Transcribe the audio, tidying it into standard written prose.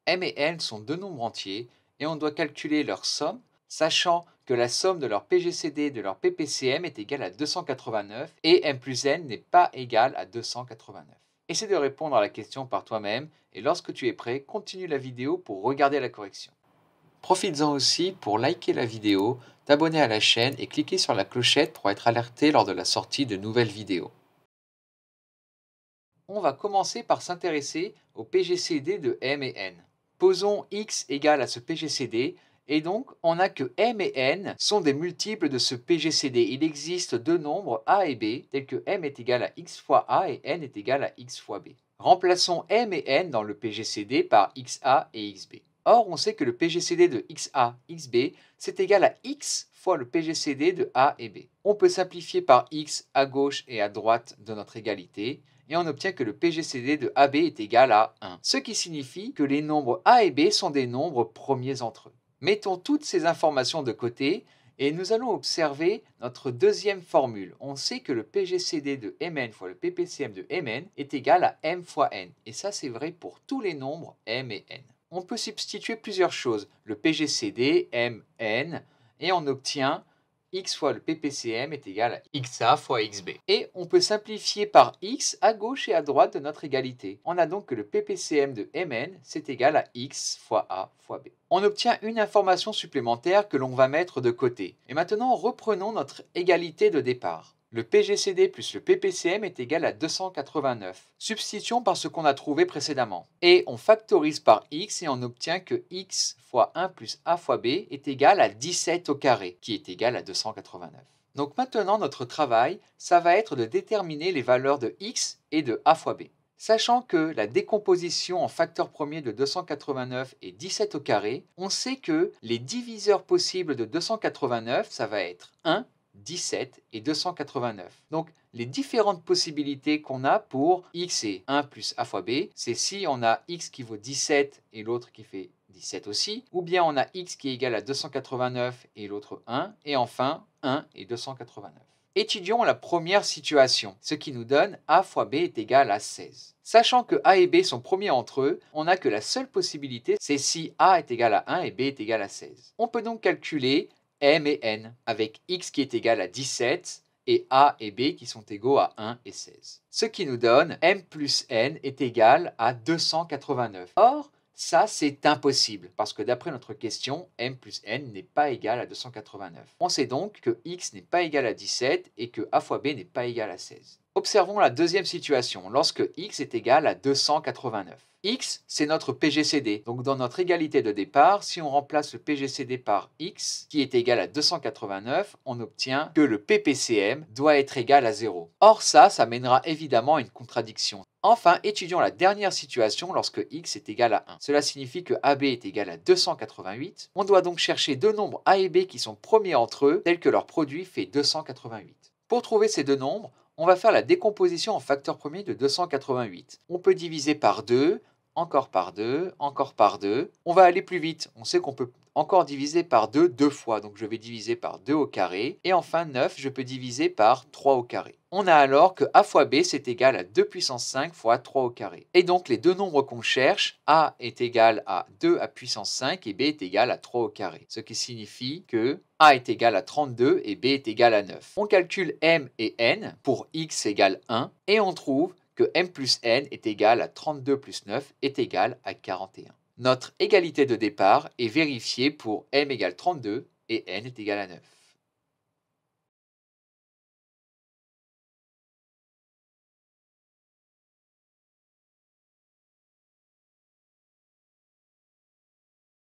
M et N sont deux nombres entiers et on doit calculer leur somme, sachant que la somme de leur PGCD et de leur PPCM est égale à 289 et M plus N n'est pas égal à 289. Essaie de répondre à la question par toi-même et lorsque tu es prêt, continue la vidéo pour regarder la correction. Profites-en aussi pour liker la vidéo, t'abonner à la chaîne et cliquer sur la clochette pour être alerté lors de la sortie de nouvelles vidéos. On va commencer par s'intéresser au PGCD de M et N. Posons x égale à ce PGCD et donc on a que M et N sont des multiples de ce PGCD. Il existe deux nombres A et B tels que M est égal à x fois A et N est égal à x fois B. Remplaçons M et N dans le PGCD par XA et XB. Or, on sait que le PGCD de XA, XB, c'est égal à x fois le PGCD de A et B. On peut simplifier par x à gauche et à droite de notre égalité et on obtient que le PGCD de AB est égal à 1, ce qui signifie que les nombres A et B sont des nombres premiers entre eux. Mettons toutes ces informations de côté et nous allons observer notre deuxième formule. On sait que le PGCD de Mn fois le PPCM de Mn est égal à M fois N. Et ça, c'est vrai pour tous les nombres M et N. On peut substituer plusieurs choses. Le PGCD, Mn, et on obtient x fois le PPCM est égal à xa fois xb. Et on peut simplifier par x à gauche et à droite de notre égalité. On a donc que le PPCM de Mn, c'est égal à x fois a fois b. On obtient une information supplémentaire que l'on va mettre de côté. Et maintenant, reprenons notre égalité de départ. Le PGCD plus le PPCM est égal à 289. Substituons par ce qu'on a trouvé précédemment. Et on factorise par x et on obtient que x fois 1 plus a fois b est égal à 17 au carré, qui est égal à 289. Donc maintenant, notre travail, ça va être de déterminer les valeurs de x et de a fois b. Sachant que la décomposition en facteur premier de 289 est 17 au carré, on sait que les diviseurs possibles de 289, ça va être 1, 17 et 289. Donc, les différentes possibilités qu'on a pour x et 1 plus a fois b, c'est si on a x qui vaut 17 et l'autre qui fait 17 aussi, ou bien on a x qui est égal à 289 et l'autre 1, et enfin 1 et 289. Étudions la première situation, ce qui nous donne a fois b est égal à 16. Sachant que a et b sont premiers entre eux, on n'a que la seule possibilité, c'est si a est égal à 1 et b est égal à 16. On peut donc calculer M et N, avec x qui est égal à 17 et A et B qui sont égaux à 1 et 16. Ce qui nous donne M plus N est égal à 289. Or, ça, c'est impossible, parce que d'après notre question, M plus N n'est pas égal à 289. On sait donc que x n'est pas égal à 17 et que A fois B n'est pas égal à 16. Observons la deuxième situation, lorsque x est égal à 289. X, c'est notre PGCD. Donc dans notre égalité de départ, si on remplace le PGCD par x, qui est égal à 289, on obtient que le PPCM doit être égal à 0. Or ça mènera évidemment à une contradiction. Enfin, étudions la dernière situation lorsque x est égal à 1. Cela signifie que AB est égal à 288. On doit donc chercher deux nombres A et B qui sont premiers entre eux, tels que leur produit fait 288. Pour trouver ces deux nombres, on va faire la décomposition en facteur premier de 288. On peut diviser par 2, encore par 2, encore par 2. On va aller plus vite. On sait qu'on peut encore diviser par 2 deux fois. Donc je vais diviser par 2 au carré. Et enfin 9, je peux diviser par 3 au carré. On a alors que a fois b, c'est égal à 2 puissance 5 fois 3 au carré. Et donc les deux nombres qu'on cherche, a est égal à 2 à puissance 5 et b est égal à 3 au carré. Ce qui signifie que a est égal à 32 et b est égal à 9. On calcule m et n pour x égale 1 et on trouve que m plus n est égal à 32 plus 9 est égal à 41. Notre égalité de départ est vérifiée pour m égale 32 et n est égal à 9.